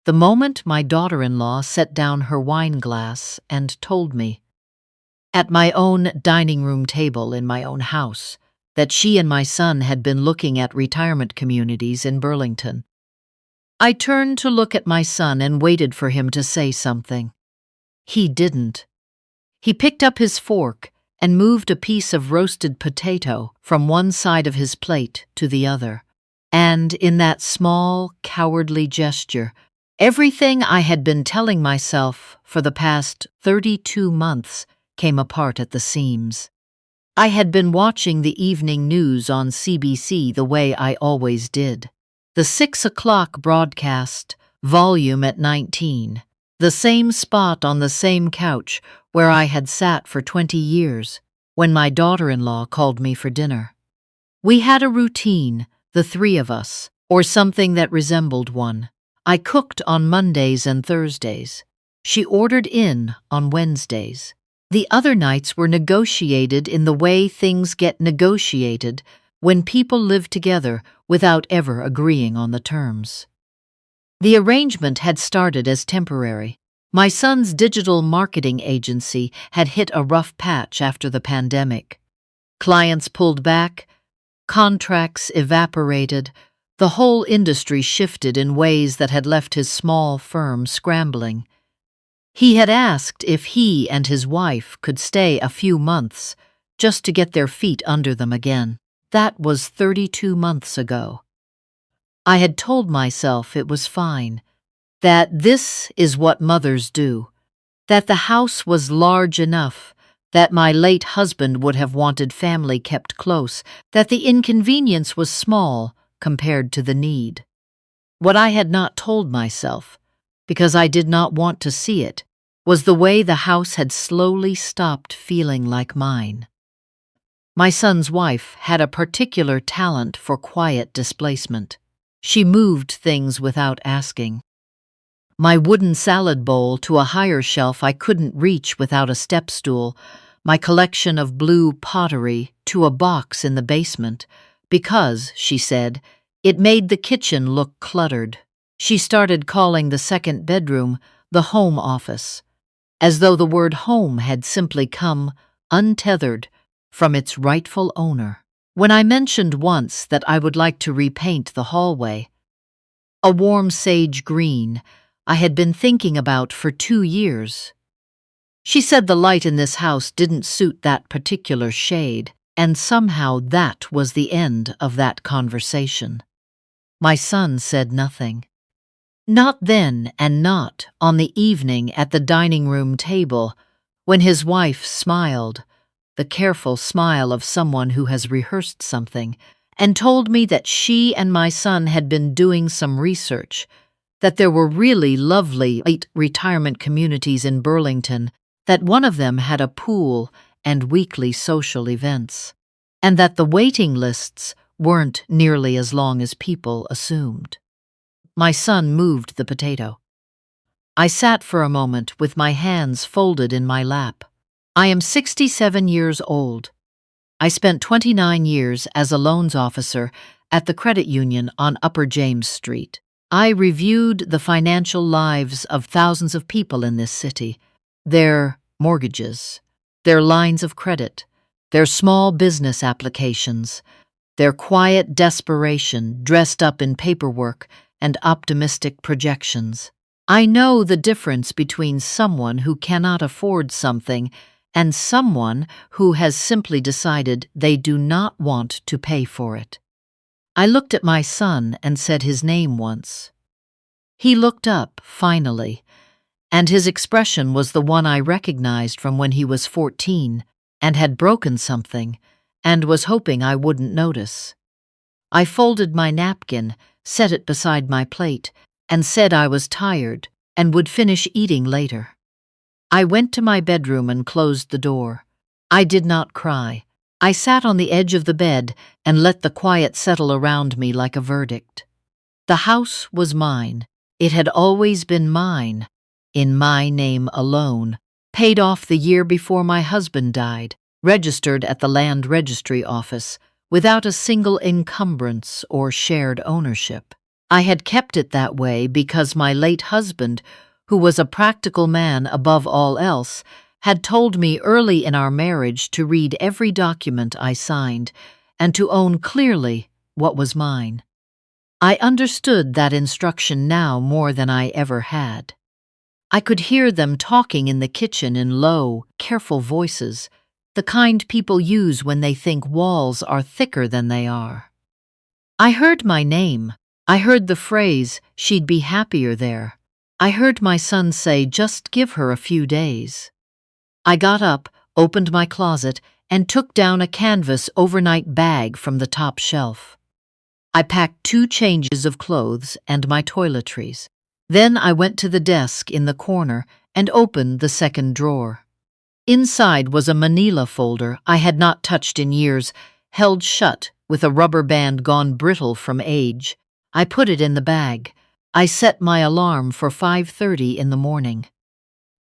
the moment my daughter-in-law set down her wine glass and told me, at my own dining room table in my own house, that she and my son had been looking at retirement communities in Burlington. I turned to look at my son and waited for him to say something. He didn't. He picked up his fork and moved a piece of roasted potato from one side of his plate to the other. And in that small, cowardly gesture, everything I had been telling myself for the past 32 months came apart at the seams. I had been watching the evening news on CBC the way I always did. The 6 o'clock broadcast, volume at 19. The same spot on the same couch where I had sat for 20 years when my daughter-in-law called me for dinner. We had a routine, the three of us, or something that resembled one. I cooked on Mondays and Thursdays. She ordered in on Wednesdays. The other nights were negotiated in the way things get negotiated when people live together without ever agreeing on the terms. The arrangement had started as temporary. My son's digital marketing agency had hit a rough patch after the pandemic. Clients pulled back, contracts evaporated, the whole industry shifted in ways that had left his small firm scrambling. He had asked if he and his wife could stay a few months just to get their feet under them again. That was 32 months ago. I had told myself it was fine, that this is what mothers do, that the house was large enough, that my late husband would have wanted family kept close, that the inconvenience was small compared to the need. What I had not told myself, because I did not want to see it, was the way the house had slowly stopped feeling like mine. My son's wife had a particular talent for quiet displacement. She moved things without asking. My wooden salad bowl to a higher shelf I couldn't reach without a step stool, my collection of blue pottery to a box in the basement, because, she said, it made the kitchen look cluttered. She started calling the second bedroom the home office, as though the word home had simply come, untethered, from its rightful owner. When I mentioned once that I would like to repaint the hallway, a warm sage green I had been thinking about for 2 years, she said the light in this house didn't suit that particular shade, and somehow that was the end of that conversation. My son said nothing. Not then, and not on the evening at the dining room table, when his wife smiled, the careful smile of someone who has rehearsed something, and told me that she and my son had been doing some research, that there were really lovely retirement communities in Burlington, that one of them had a pool and weekly social events, and that the waiting lists weren't nearly as long as people assumed. My son moved the potato. I sat for a moment with my hands folded in my lap. I am 67 years old. I spent 29 years as a loans officer at the credit union on Upper James Street. I reviewed the financial lives of thousands of people in this city, their mortgages, their lines of credit, their small business applications, their quiet desperation dressed up in paperwork and optimistic projections. I know the difference between someone who cannot afford something and someone who has simply decided they do not want to pay for it. I looked at my son and said his name once. He looked up, finally, and his expression was the one I recognized from when he was 14 and had broken something and was hoping I wouldn't notice. I folded my napkin, set it beside my plate, and said I was tired and would finish eating later. I went to my bedroom and closed the door. I did not cry. I sat on the edge of the bed and let the quiet settle around me like a verdict. The house was mine. It had always been mine, in my name alone, paid off the year before my husband died, registered at the land registry office, without a single encumbrance or shared ownership. I had kept it that way because my late husband, who was a practical man above all else, had told me early in our marriage to read every document I signed and to own clearly what was mine. I understood that instruction now more than I ever had. I could hear them talking in the kitchen in low, careful voices, the kind people use when they think walls are thicker than they are. I heard my name. I heard the phrase, she'd be happier there. I heard my son say, just give her a few days. I got up, opened my closet, and took down a canvas overnight bag from the top shelf. I packed 2 changes of clothes and my toiletries. Then I went to the desk in the corner and opened the second drawer. Inside was a manila folder I had not touched in years, held shut with a rubber band gone brittle from age. I put it in the bag. I set my alarm for 5:30 in the morning.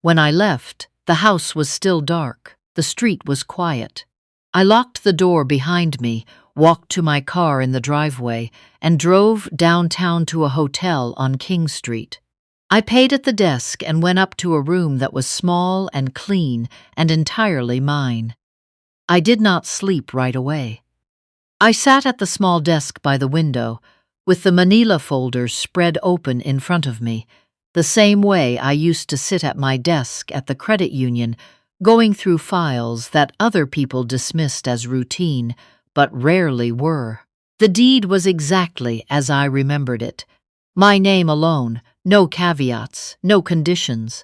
When I left, the house was still dark. The street was quiet. I locked the door behind me, walked to my car in the driveway, and drove downtown to a hotel on King Street. I paid at the desk and went up to a room that was small and clean and entirely mine. I did not sleep right away. I sat at the small desk by the window, with the manila folders spread open in front of me, the same way I used to sit at my desk at the credit union, going through files that other people dismissed as routine, but rarely were. The deed was exactly as I remembered it. My name alone, no caveats, no conditions.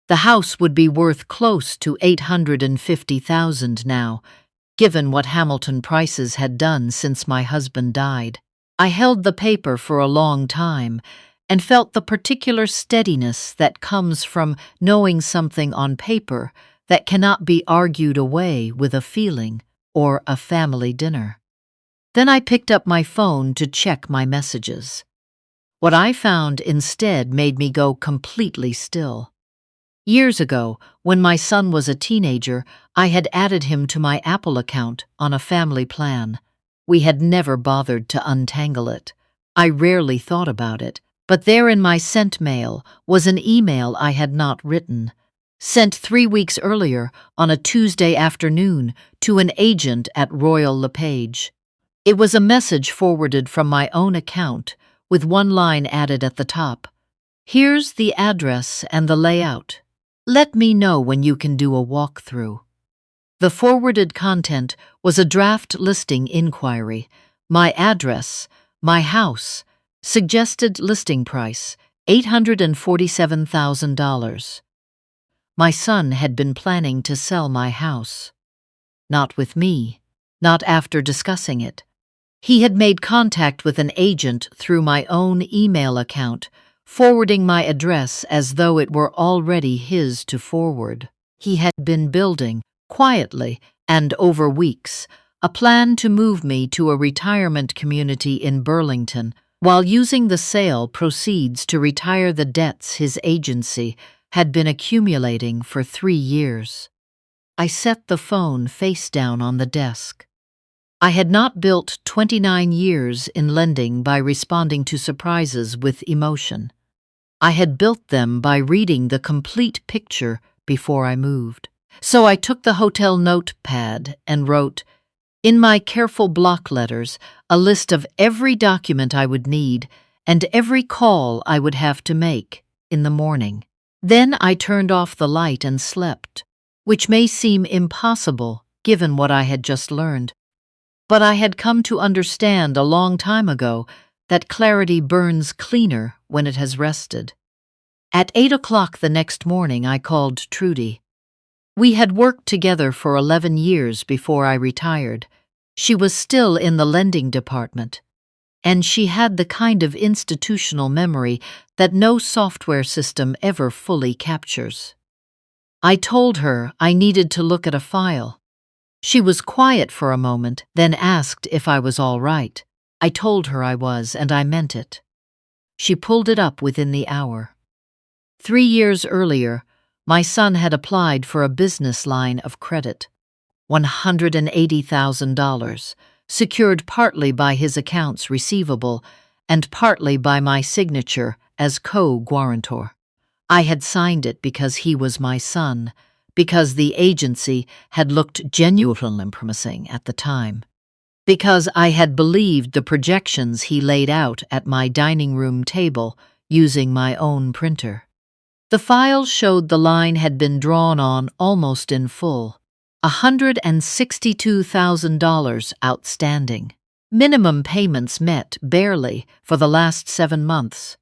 The house would be worth close to $850,000 now, given what Hamilton prices had done since my husband died. I held the paper for a long time and felt the particular steadiness that comes from knowing something on paper that cannot be argued away with a feeling or a family dinner. Then I picked up my phone to check my messages. What I found instead made me go completely still. Years ago, when my son was a teenager, I had added him to my Apple account on a family plan. We had never bothered to untangle it. I rarely thought about it, but there in my sent mail was an email I had not written, sent 3 weeks earlier on a Tuesday afternoon to an agent at Royal LePage. It was a message forwarded from my own account, with one line added at the top. Here's the address and the layout. Let me know when you can do a walkthrough. The forwarded content was a draft listing inquiry, my address, my house, suggested listing price, $847,000. My son had been planning to sell my house. Not with me, not after discussing it. He had made contact with an agent through my own email account, forwarding my address as though it were already his to forward. He had been building, quietly and over weeks, a plan to move me to a retirement community in Burlington, while using the sale proceeds to retire the debts his agency had been accumulating for 3 years. I set the phone face down on the desk. I had not built 29 years in lending by responding to surprises with emotion. I had built them by reading the complete picture before I moved. So I took the hotel notepad and wrote, in my careful block letters, a list of every document I would need and every call I would have to make in the morning. Then I turned off the light and slept, which may seem impossible given what I had just learned. But I had come to understand a long time ago that clarity burns cleaner when it has rested. At 8 o'clock the next morning, I called Trudy. We had worked together for 11 years before I retired. She was still in the lending department, and she had the kind of institutional memory that no software system ever fully captures. I told her I needed to look at a file. She was quiet for a moment, then asked if I was all right. I told her I was, and I meant it. She pulled it up within the hour. 3 years earlier, my son had applied for a business line of credit, $180,000, secured partly by his accounts receivable and partly by my signature as co-guarantor. I had signed it because he was my son, because the agency had looked genuinely promising at the time, because I had believed the projections he laid out at my dining room table using my own printer. The file showed the line had been drawn on almost in full. $162,000 outstanding. Minimum payments met barely for the last 7 months.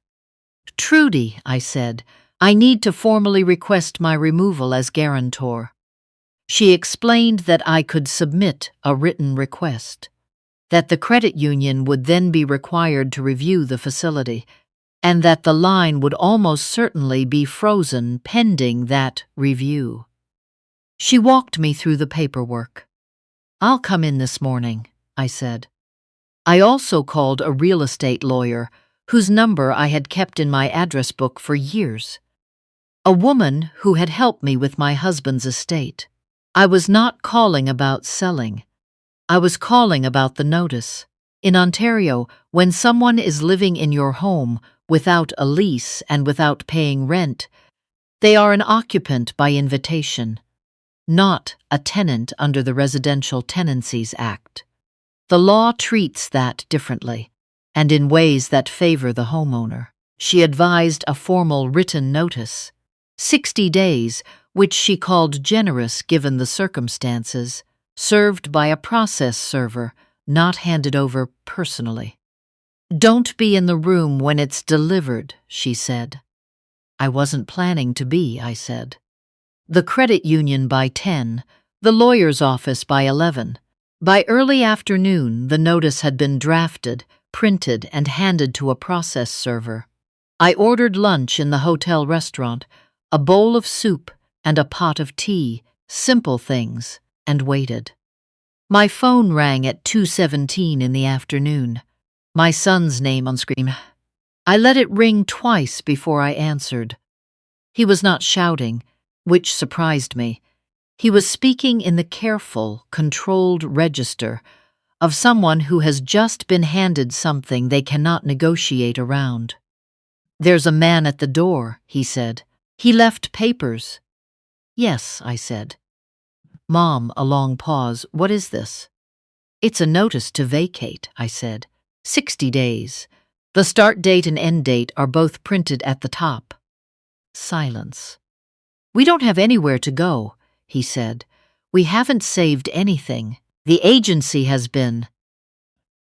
"Trudy," I said, "I need to formally request my removal as guarantor." She explained that I could submit a written request, that the credit union would then be required to review the facility, and that the line would almost certainly be frozen pending that review. She walked me through the paperwork. "I'll come in this morning," I said. I also called a real estate lawyer whose number I had kept in my address book for years. A woman who had helped me with my husband's estate. I was not calling about selling. I was calling about the notice. In Ontario, when someone is living in your home without a lease and without paying rent, they are an occupant by invitation, not a tenant under the Residential Tenancies Act. The law treats that differently, and in ways that favor the homeowner. She advised a formal written notice, 60 days, which she called generous given the circumstances, served by a process server, not handed over personally. "Don't be in the room when it's delivered," she said. I wasn't planning to be, I said. The credit union by 10, the lawyer's office by 11. By early afternoon, the notice had been drafted, printed, and handed to a process server. I ordered lunch in the hotel restaurant, a bowl of soup and a pot of tea, simple things, and waited. My phone rang at 2:17 in the afternoon. My son's name on screen. I let it ring twice before I answered. He was not shouting, which surprised me. He was speaking in the careful, controlled register of someone who has just been handed something they cannot negotiate around. "There's a man at the door," he said. "He left papers." "Yes," I said. "Mom," a long pause, "what is this?" "It's a notice to vacate," I said. 60 days. The start date and end date are both printed at the top. Silence. "We don't have anywhere to go," he said. "We haven't saved anything. The agency has been—"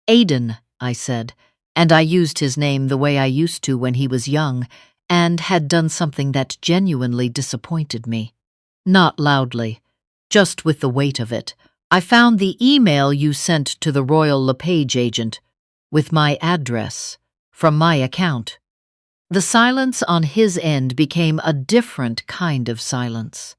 "Aiden," I said, and I used his name the way I used to when he was young and had done something that genuinely disappointed me. Not loudly, just with the weight of it. "I found the email you sent to the Royal LePage agent with my address from my account." The silence on his end became a different kind of silence.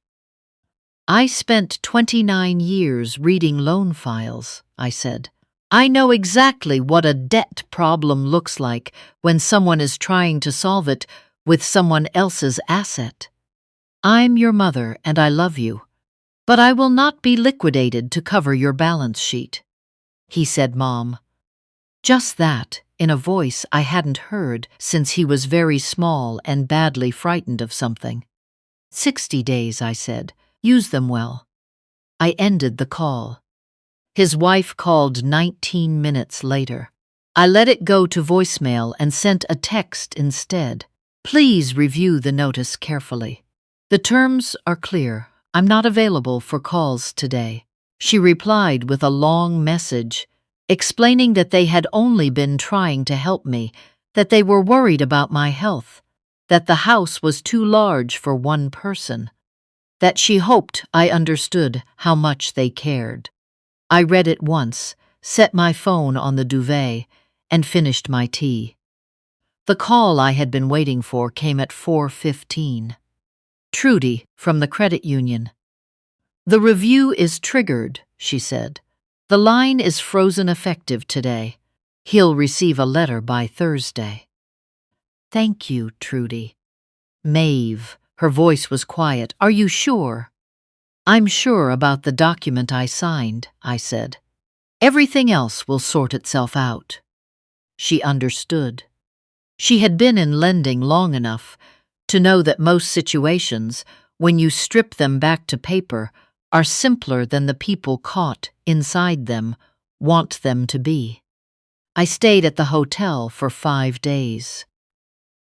"I spent 29 years reading loan files," I said. "I know exactly what a debt problem looks like when someone is trying to solve it with someone else's asset. I'm your mother and I love you, but I will not be liquidated to cover your balance sheet." He said, "Mom." Just that, in a voice I hadn't heard since he was very small and badly frightened of something. 60 days, I said. Use them well. I ended the call. His wife called 19 minutes later. I let it go to voicemail and sent a text instead. "Please review the notice carefully. The terms are clear. I'm not available for calls today." She replied with a long message, explaining that they had only been trying to help me, that they were worried about my health, that the house was too large for one person, that she hoped I understood how much they cared. I read it once, set my phone on the duvet, and finished my tea. The call I had been waiting for came at 4:15. "Trudy, from the credit union." "The review is triggered," she said. "The line is frozen effective today. He'll receive a letter by Thursday." "Thank you, Trudy." "Maeve," her voice was quiet, "are you sure?" "I'm sure about the document I signed," I said. "Everything else will sort itself out." she understood. She had been in lending long enough to know that most situations, when you strip them back to paper, are simpler than the people caught inside them want them to be. I stayed at the hotel for 5 days.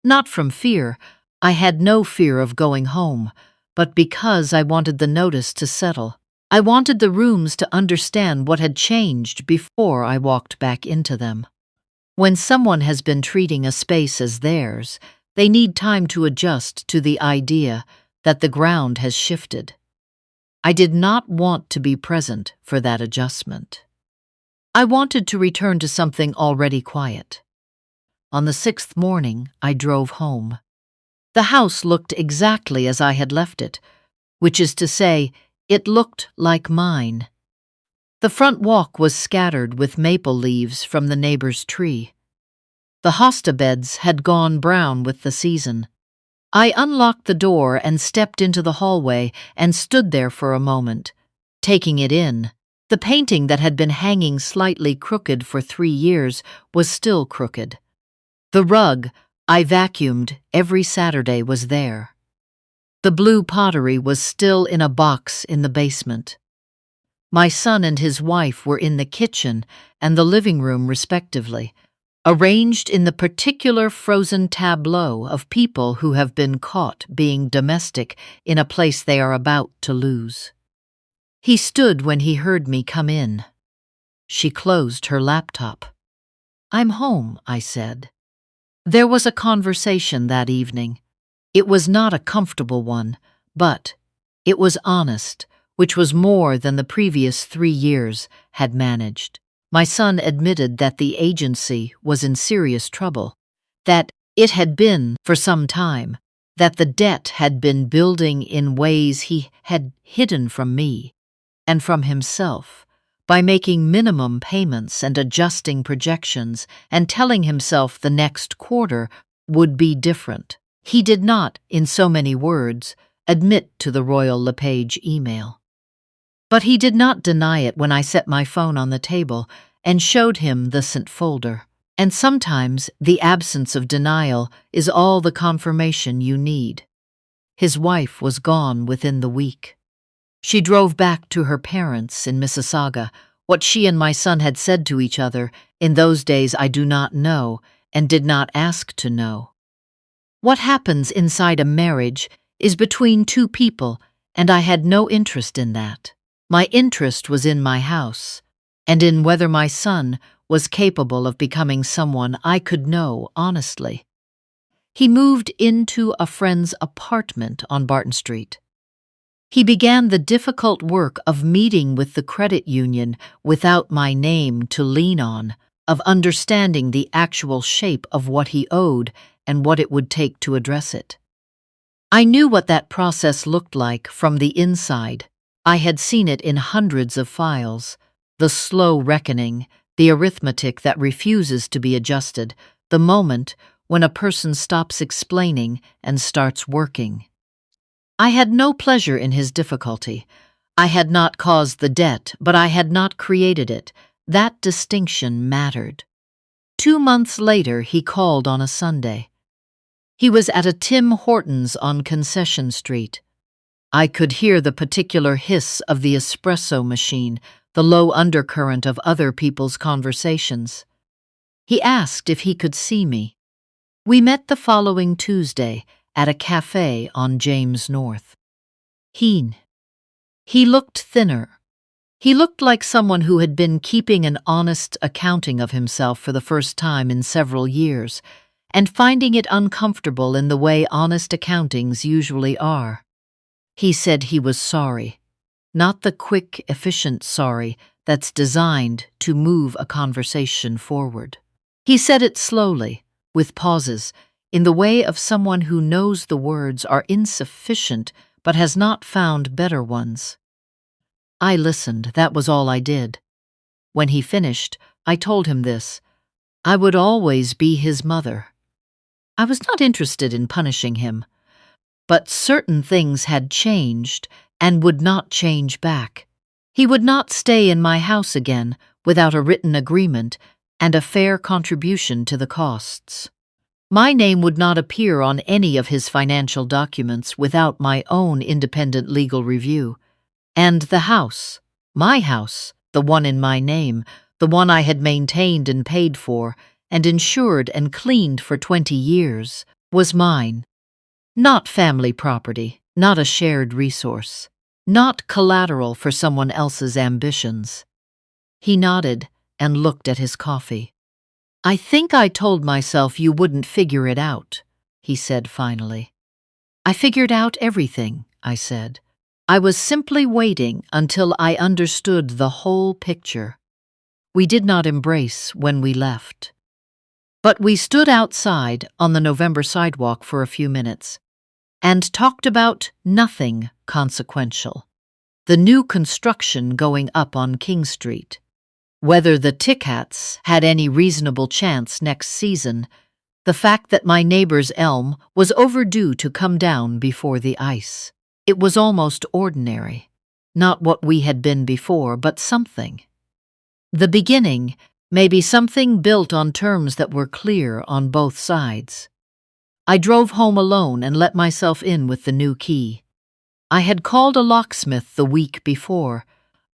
Not from fear, I had no fear of going home, but because I wanted the notice to settle. I wanted the rooms to understand what had changed before I walked back into them. When someone has been treating a space as theirs, they need time to adjust to the idea that the ground has shifted. I did not want to be present for that adjustment. I wanted to return to something already quiet. On the 6th morning, I drove home. The house looked exactly as I had left it, which is to say, it looked like mine. The front walk was scattered with maple leaves from the neighbor's tree. The hosta beds had gone brown with the season. I unlocked the door and stepped into the hallway and stood there for a moment, taking it in. The painting that had been hanging slightly crooked for 3 years was still crooked. The rug I vacuumed every Saturday was there. The blue pottery was still in a box in the basement. My son and his wife were in the kitchen and the living room respectively, arranged in the particular frozen tableau of people who have been caught being domestic in a place they are about to lose. He stood when he heard me come in. She closed her laptop. "I'm home," I said. There was a conversation that evening. It was not a comfortable one, but it was honest, which was more than the previous 3 years had managed. My son admitted that the agency was in serious trouble, that it had been for some time, that the debt had been building in ways he had hidden from me and from himself, by making minimum payments and adjusting projections and telling himself the next quarter would be different. He did not, in so many words, admit to the Royal LePage email. But he did not deny it when I set my phone on the table and showed him the sent folder. And sometimes the absence of denial is all the confirmation you need. His wife was gone within the week. She drove back to her parents in Mississauga. What she and my son had said to each other in those days I do not know and did not ask to know. What happens inside a marriage is between 2 people, and I had no interest in that. My interest was in my house, and in whether my son was capable of becoming someone I could know honestly. He moved into a friend's apartment on Barton Street. He began the difficult work of meeting with the credit union without my name to lean on, of understanding the actual shape of what he owed and what it would take to address it. I knew what that process looked like from the inside. I had seen it in hundreds of files, the slow reckoning, the arithmetic that refuses to be adjusted, the moment when a person stops explaining and starts working. I had no pleasure in his difficulty. I had not caused the debt, but I had not created it. That distinction mattered. 2 months later, he called on a Sunday. He was at a Tim Hortons on Concession Street. I could hear the particular hiss of the espresso machine, the low undercurrent of other people's conversations. He asked if he could see me. We met the following Tuesday at a cafe on James North. He looked thinner. He looked like someone who had been keeping an honest accounting of himself for the first time in several years, and finding it uncomfortable in the way honest accountings usually are. He said he was sorry, not the quick, efficient sorry that's designed to move a conversation forward. He said it slowly, with pauses, in the way of someone who knows the words are insufficient but has not found better ones. I listened, that was all I did. When he finished, I told him this: I would always be his mother. I was not interested in punishing him, but certain things had changed and would not change back. He would not stay in my house again without a written agreement, and a fair contribution to the costs. My name would not appear on any of his financial documents without my own independent legal review. And the house, my house, the one in my name, the one I had maintained and paid for, and insured and cleaned for 20 years, was mine. Not family property, not a shared resource, not collateral for someone else's ambitions. He nodded and looked at his coffee. "I think I told myself you wouldn't figure it out," he said finally. "I figured out everything," I said. "I was simply waiting until I understood the whole picture." We did not embrace when we left. But we stood outside on the November sidewalk for a few minutes and talked about nothing consequential. The new construction going up on King Street. Whether the Tickats had any reasonable chance next season, the fact that my neighbor's elm was overdue to come down before the ice. It was almost ordinary. Not what we had been before, but something. The beginning, maybe something built on terms that were clear on both sides. I drove home alone and let myself in with the new key. I had called a locksmith the week before,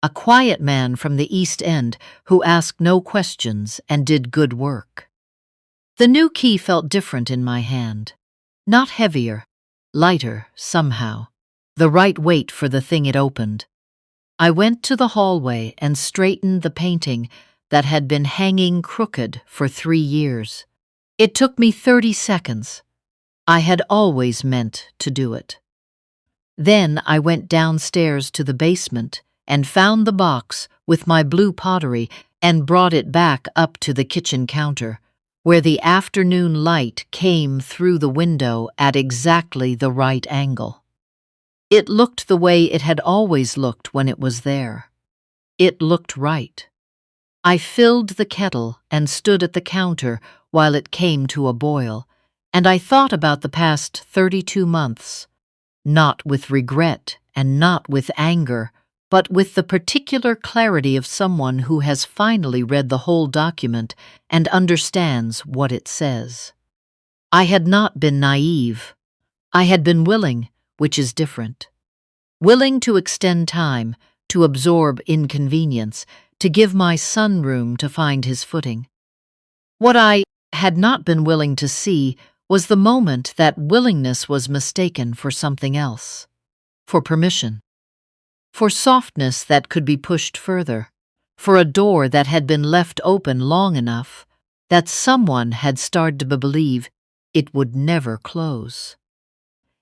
a quiet man from the East End who asked no questions and did good work. The new key felt different in my hand. Not heavier, lighter somehow. The right weight for the thing it opened. I went to the hallway and straightened the painting that had been hanging crooked for 3 years. It took me 30 seconds. I had always meant to do it. Then I went downstairs to the basement and found the box with my blue pottery and brought it back up to the kitchen counter, where the afternoon light came through the window at exactly the right angle. It looked the way it had always looked when it was there. It looked right. I filled the kettle and stood at the counter while it came to a boil, and I thought about the past 32 months, not with regret and not with anger, but with the particular clarity of someone who has finally read the whole document and understands what it says. I had not been naive. I had been willing, which is different. Willing to extend time, to absorb inconvenience, to give my son room to find his footing. What I had not been willing to see was the moment that willingness was mistaken for something else, for permission, for softness that could be pushed further, for a door that had been left open long enough that someone had started to believe it would never close.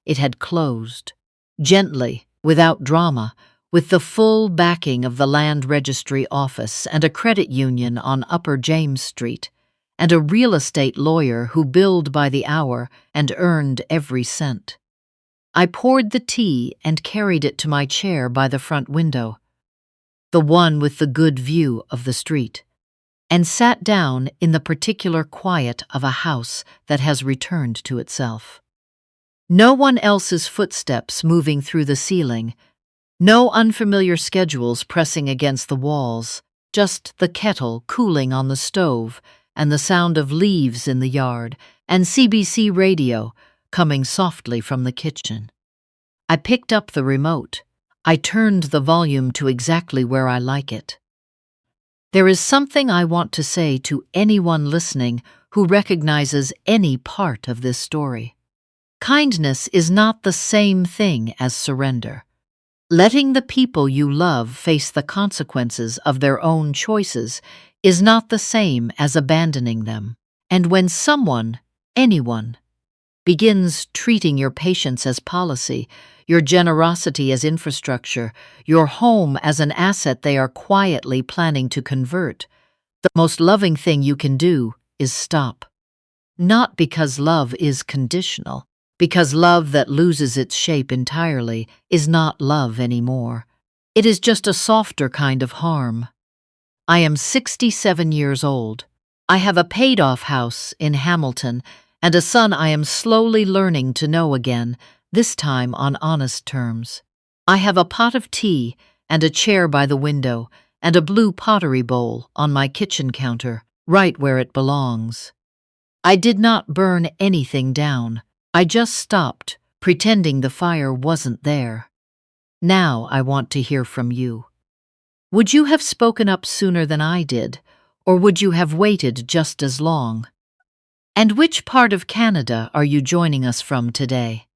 It had closed, gently, without drama, with the full backing of the Land Registry Office and a credit union on Upper James Street, and a real estate lawyer who billed by the hour and earned every cent. I poured the tea and carried it to my chair by the front window, the one with the good view of the street, and sat down in the particular quiet of a house that has returned to itself. No one else's footsteps moving through the ceiling, no unfamiliar schedules pressing against the walls, just the kettle cooling on the stove and the sound of leaves in the yard and CBC radio coming softly from the kitchen. I picked up the remote. I turned the volume to exactly where I like it. There is something I want to say to anyone listening who recognizes any part of this story. Kindness is not the same thing as surrender. Letting the people you love face the consequences of their own choices is not the same as abandoning them. And when someone, anyone, begins treating your patience as policy, your generosity as infrastructure, your home as an asset they are quietly planning to convert, the most loving thing you can do is stop. Not because love is conditional, because love that loses its shape entirely is not love anymore. It is just a softer kind of harm. I am 67 years old. I have a paid-off house in Hamilton and a son I am slowly learning to know again, this time on honest terms. I have a pot of tea and a chair by the window and a blue pottery bowl on my kitchen counter. right where it belongs. I did not burn anything down. I just stopped, pretending the fire wasn't there. Now I want to hear from you. Would you have spoken up sooner than I did, or would you have waited just as long? And which part of Canada are you joining us from today?